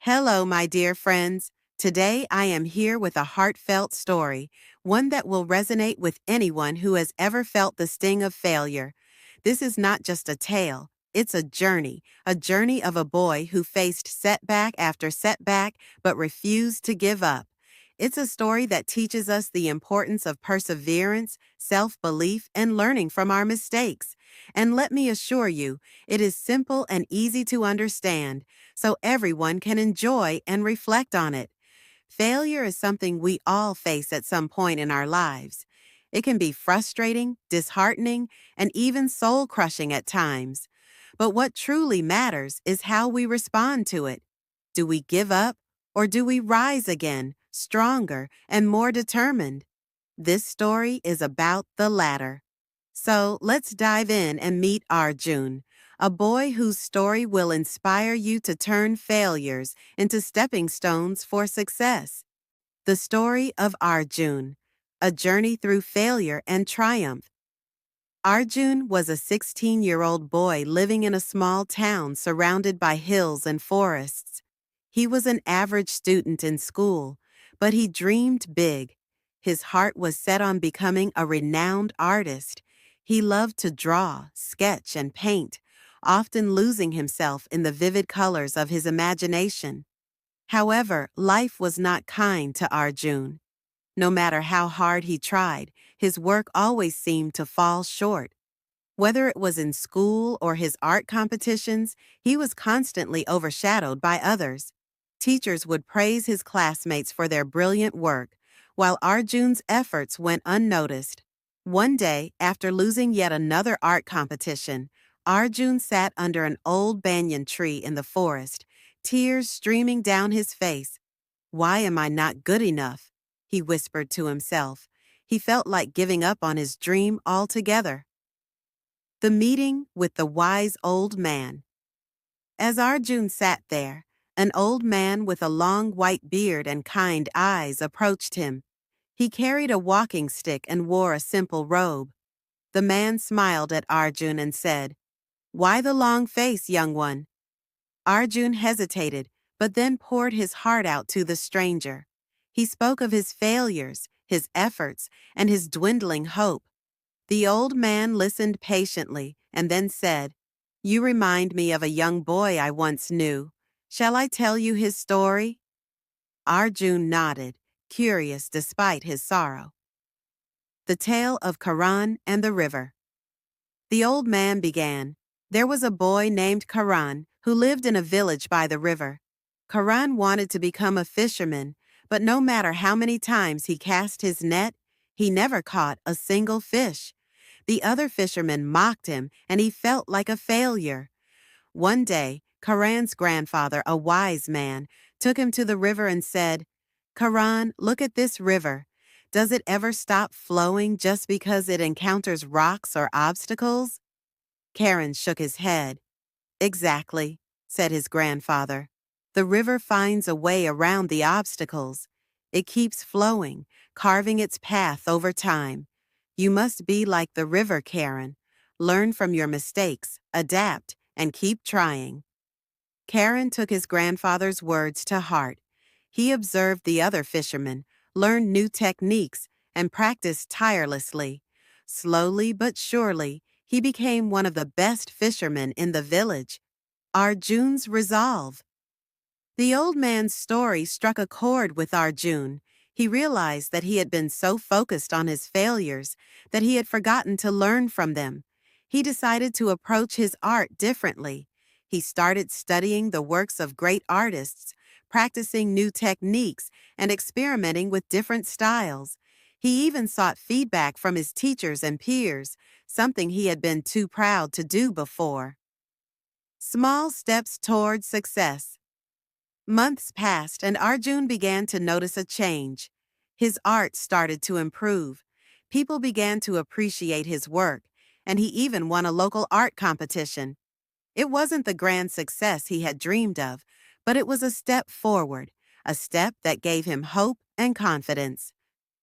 Hello, my dear friends. Today I am here with a heartfelt story, one that will resonate with anyone who has ever felt the sting of failure. This is not just a tale, it's a journey of a boy who faced setback after setback but refused to give up. It's a story that teaches us the importance of perseverance, self-belief, and learning from our mistakes. And let me assure you, it is simple and easy to understand so everyone can enjoy and reflect on it. Failure is something we all face at some point in our lives. It can be frustrating, disheartening, and even soul-crushing at times. But what truly matters is how we respond to it. Do we give up, or do we rise again, stronger and more determined? This story is about the latter. So let's dive in and meet Arjun, a boy whose story will inspire you to turn failures into stepping stones for success. The story of Arjun, a journey through failure and triumph. Arjun was a 16-year-old boy living in a small town surrounded by hills and forests. He was an average student in school, but he dreamed big. His heart was set on becoming a renowned artist. He loved to draw, sketch, and paint, often losing himself in the vivid colors of his imagination. However, life was not kind to Arjun. No matter how hard he tried, his work always seemed to fall short. Whether it was in school or his art competitions, he was constantly overshadowed by others. Teachers would praise his classmates for their brilliant work, while Arjun's efforts went unnoticed. One day, after losing yet another art competition, Arjun sat under an old banyan tree in the forest, tears streaming down his face. "Why am I not good enough?" he whispered to himself. He felt like giving up on his dream altogether. The meeting with the wise old man. As Arjun sat there, an old man with a long white beard and kind eyes approached him. He carried a walking stick and wore a simple robe. The man smiled at Arjun and said, "Why the long face, young one?" Arjun hesitated, but then poured his heart out to the stranger. He spoke of his failures, his efforts, and his dwindling hope. The old man listened patiently and then said, "You remind me of a young boy I once knew. Shall I tell you his story?" Arjun nodded, curious despite his sorrow. The Tale of Karan and the River. The old man began, "There was a boy named Karan who lived in a village by the river. Karan wanted to become a fisherman, but no matter how many times he cast his net, he never caught a single fish. The other fishermen mocked him, and he felt like a failure. One day, Karan's grandfather, a wise man, took him to the river and said, 'Karan, look at this river. Does it ever stop flowing just because it encounters rocks or obstacles?' Karan shook his head. 'Exactly,' said his grandfather. 'The river finds a way around the obstacles. It keeps flowing, carving its path over time. You must be like the river, Karan. Learn from your mistakes, adapt, and keep trying.' Karan took his grandfather's words to heart. He observed the other fishermen, learned new techniques, and practiced tirelessly. Slowly but surely, he became one of the best fishermen in the village. Arjun's resolve. The old man's story struck a chord with Arjun. He realized that he had been so focused on his failures that he had forgotten to learn from them. He decided to approach his art differently. He started studying the works of great artists, practicing new techniques, and experimenting with different styles. He even sought feedback from his teachers and peers, something he had been too proud to do before. Small steps toward success. Months passed and Arjun began to notice a change. His art started to improve. People began to appreciate his work, and he even won a local art competition. It wasn't the grand success he had dreamed of, but it was a step forward, a step that gave him hope and confidence.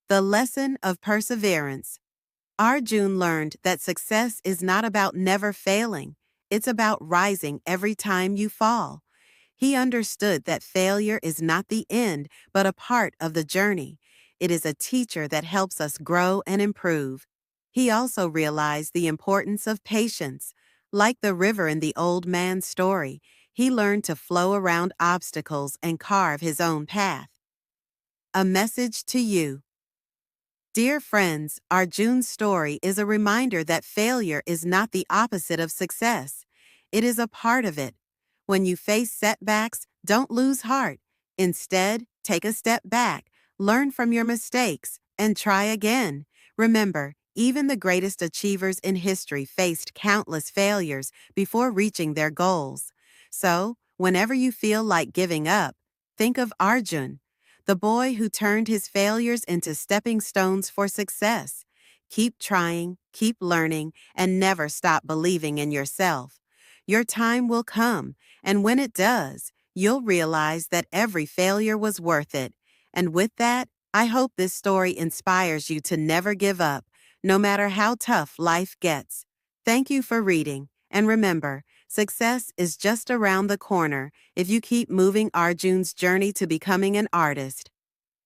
The lesson of perseverance. Arjun learned that success is not about never failing. It's about rising every time you fall. He understood that failure is not the end, but a part of the journey. It is a teacher that helps us grow and improve. He also realized the importance of patience. Like the river in the old man's story, he learned to flow around obstacles and carve his own path. A message to you. Dear friends, Arjun's story is a reminder that failure is not the opposite of success. It is a part of it. When you face setbacks, don't lose heart. Instead, take a step back, learn from your mistakes, and try again. Remember, even the greatest achievers in history faced countless failures before reaching their goals. So, whenever you feel like giving up, think of Arjun, the boy who turned his failures into stepping stones for success. Keep trying, keep learning, and never stop believing in yourself. Your time will come, and when it does, you'll realize that every failure was worth it. And with that, I hope this story inspires you to never give up, no matter how tough life gets. Thank you for reading, and remember, success is just around the corner if you keep moving Arjun's journey to becoming an artist.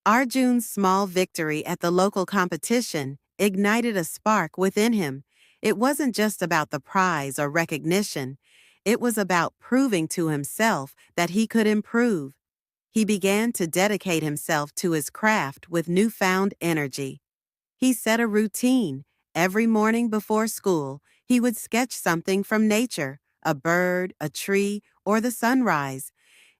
Arjun's small victory at the local competition ignited a spark within him. It wasn't just about the prize or recognition. It was about proving to himself that he could improve. He began to dedicate himself to his craft with newfound energy. He set a routine. Every morning before school, he would sketch something from nature, a bird, a tree, or the sunrise.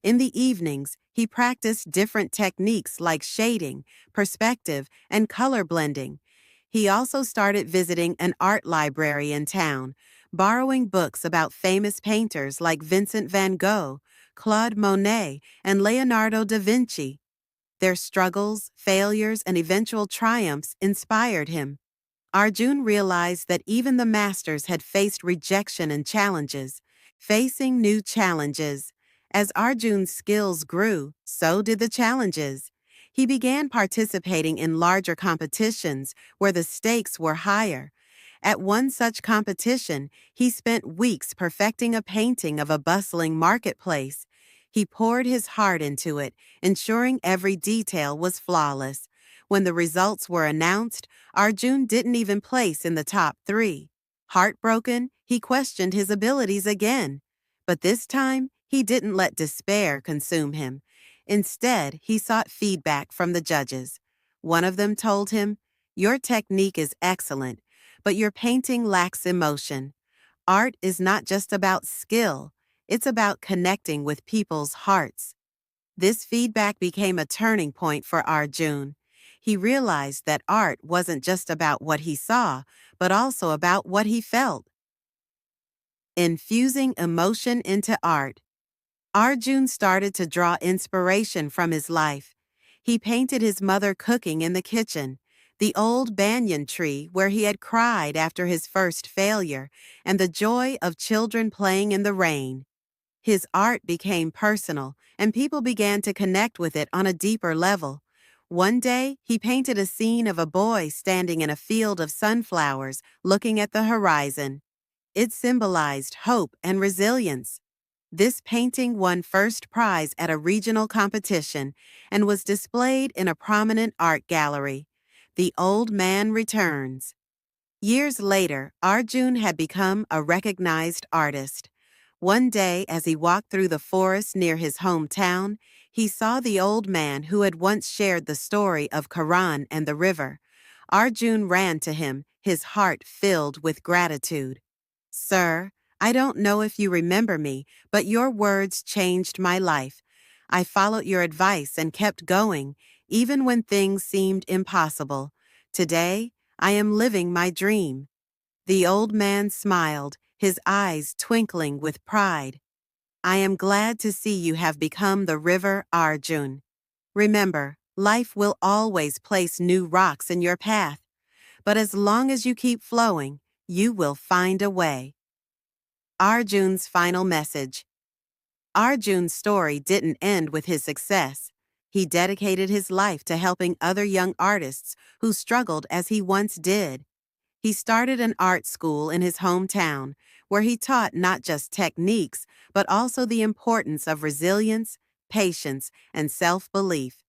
In the evenings, he practiced different techniques like shading, perspective, and color blending. He also started visiting an art library in town, borrowing books about famous painters like Vincent van Gogh, Claude Monet, and Leonardo da Vinci. Their struggles, failures, and eventual triumphs inspired him. Arjun realized that even the masters had faced rejection and challenges. Facing new challenges. As Arjun's skills grew, so did the challenges. He began participating in larger competitions where the stakes were higher. At one such competition, he spent weeks perfecting a painting of a bustling marketplace. He poured his heart into it, ensuring every detail was flawless. When the results were announced, Arjun didn't even place in the top 3. Heartbroken, he questioned his abilities again. But this time, he didn't let despair consume him. Instead, he sought feedback from the judges. One of them told him, "Your technique is excellent, but your painting lacks emotion. Art is not just about skill, it's about connecting with people's hearts." This feedback became a turning point for Arjun. He realized that art wasn't just about what he saw, but also about what he felt. Infusing emotion into art. Arjun started to draw inspiration from his life. He painted his mother cooking in the kitchen, the old banyan tree where he had cried after his first failure, and the joy of children playing in the rain. His art became personal, and people began to connect with it on a deeper level. One day, he painted a scene of a boy standing in a field of sunflowers, looking at the horizon. It symbolized hope and resilience. This painting won first prize at a regional competition and was displayed in a prominent art gallery. The Old Man Returns. Years later, Arjun had become a recognized artist. One day, as he walked through the forest near his hometown, he saw the old man who had once shared the story of Karan and the river. Arjun ran to him, his heart filled with gratitude. "Sir, I don't know if you remember me, but your words changed my life. I followed your advice and kept going, even when things seemed impossible. Today, I am living my dream." The old man smiled, his eyes twinkling with pride. "I am glad to see you have become the river Arjun. Remember, life will always place new rocks in your path, but as long as you keep flowing, you will find a way." Arjun's final message. Arjun's story didn't end with his success. He dedicated his life to helping other young artists who struggled as he once did. He started an art school in his hometown where he taught not just techniques, but also the importance of resilience, patience, and self-belief.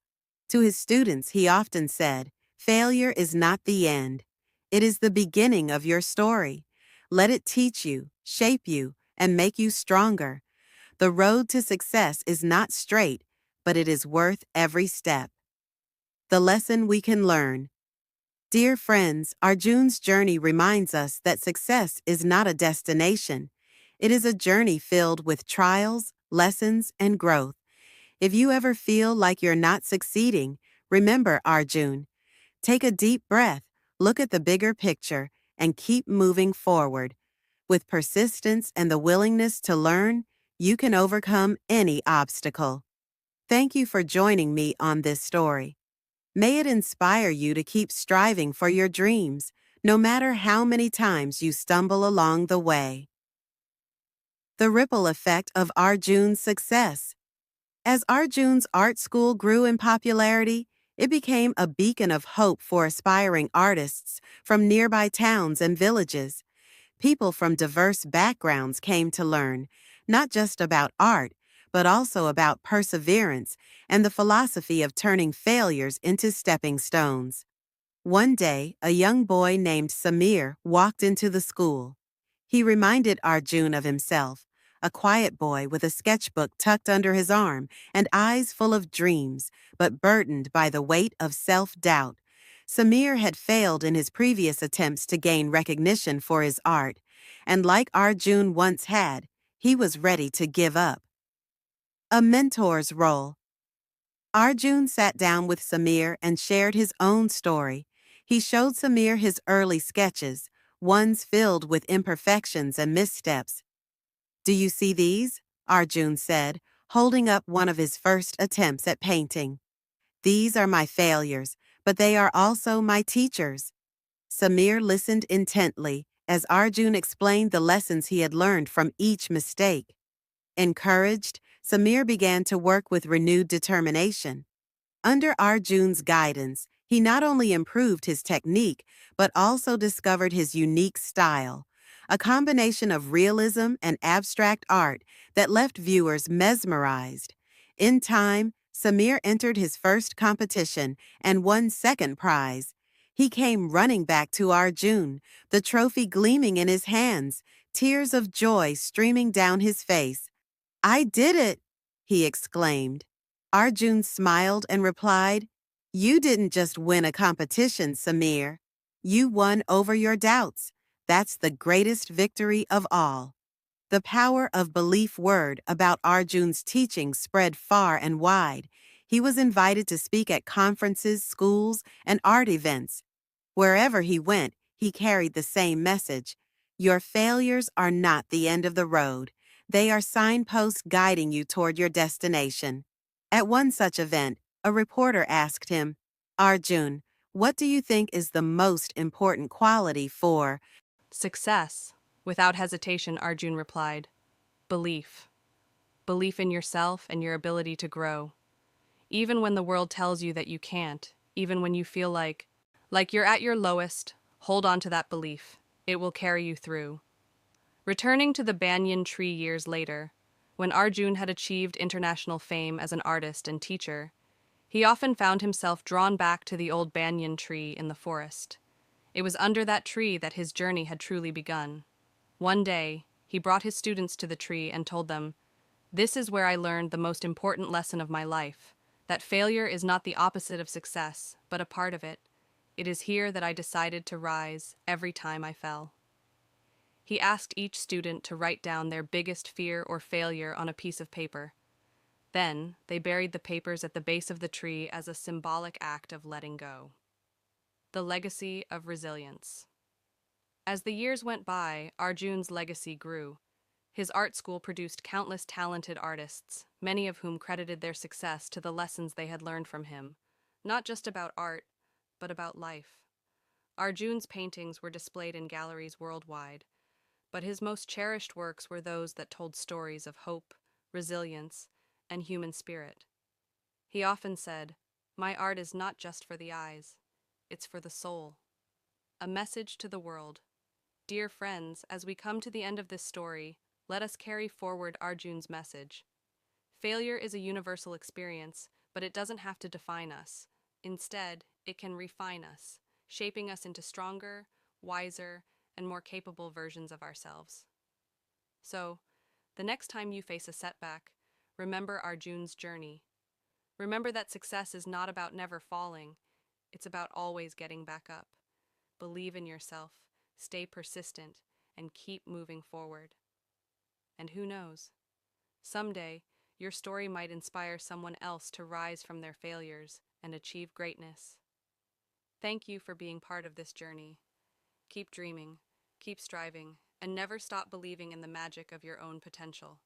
To his students, he often said, "Failure is not the end. It is the beginning of your story. Let it teach you, shape you, and make you stronger. The road to success is not straight, but it is worth every step." The lesson we can learn. Dear friends, Arjun's journey reminds us that success is not a destination. It is a journey filled with trials, lessons, and growth. If you ever feel like you're not succeeding, remember Arjun. Take a deep breath, look at the bigger picture, and keep moving forward. With persistence and the willingness to learn, you can overcome any obstacle. Thank you for joining me on this story. May it inspire you to keep striving for your dreams, no matter how many times you stumble along the way. The ripple effect of Arjun's success. As Arjun's art school grew in popularity, it became a beacon of hope for aspiring artists from nearby towns and villages. People from diverse backgrounds came to learn, not just about art, but also about perseverance and the philosophy of turning failures into stepping stones. One day, a young boy named Samir walked into the school. He reminded Arjun of himself, a quiet boy with a sketchbook tucked under his arm and eyes full of dreams, but burdened by the weight of self-doubt. Samir had failed in his previous attempts to gain recognition for his art, and like Arjun once had, he was ready to give up. A mentor's role. Arjun sat down with Samir and shared his own story. He showed Samir his early sketches, ones filled with imperfections and missteps. "Do you see these?" Arjun said, holding up one of his first attempts at painting. "These are my failures, but they are also my teachers." Samir listened intently as Arjun explained the lessons he had learned from each mistake. Encouraged, Samir began to work with renewed determination. Under Arjun's guidance, he not only improved his technique, but also discovered his unique style, a combination of realism and abstract art that left viewers mesmerized. In time, Samir entered his first competition and won second prize. He came running back to Arjun, the trophy gleaming in his hands, tears of joy streaming down his face. "I did it!" he exclaimed. Arjun smiled and replied, "You didn't just win a competition, Samir. You won over your doubts. That's the greatest victory of all." The power of belief word about Arjun's teaching spread far and wide. He was invited to speak at conferences, schools, and art events. Wherever he went, he carried the same message. Your failures are not the end of the road. They are signposts guiding you toward your destination. At one such event, a reporter asked him, "Arjun, what do you think is the most important quality for Success. Without hesitation, Arjun replied, belief. Belief in yourself and your ability to grow. Even when the world tells you that you can't, even when you feel like you're at your lowest, hold on to that belief. It will carry you through." Returning to the banyan tree years later, when Arjun had achieved international fame as an artist and teacher, he often found himself drawn back to the old banyan tree in the forest. It was under that tree that his journey had truly begun. One day, he brought his students to the tree and told them, "This is where I learned the most important lesson of my life, that failure is not the opposite of success, but a part of it. It is here that I decided to rise every time I fell." He asked each student to write down their biggest fear or failure on a piece of paper. Then, they buried the papers at the base of the tree as a symbolic act of letting go. The legacy of resilience. As the years went by, Arjun's legacy grew. His art school produced countless talented artists, many of whom credited their success to the lessons they had learned from him, not just about art, but about life. Arjun's paintings were displayed in galleries worldwide, but his most cherished works were those that told stories of hope, resilience, and human spirit. He often said, "My art is not just for the eyes, it's for the soul." A message to the world. Dear friends, as we come to the end of this story, let us carry forward Arjun's message. Failure is a universal experience, but it doesn't have to define us. Instead, it can refine us, shaping us into stronger, wiser, and more capable versions of ourselves. So, the next time you face a setback, remember Arjun's journey. Remember that success is not about never falling, it's about always getting back up. Believe in yourself, stay persistent, and keep moving forward. And who knows? Someday, your story might inspire someone else to rise from their failures and achieve greatness. Thank you for being part of this journey. Keep dreaming, keep striving, and never stop believing in the magic of your own potential.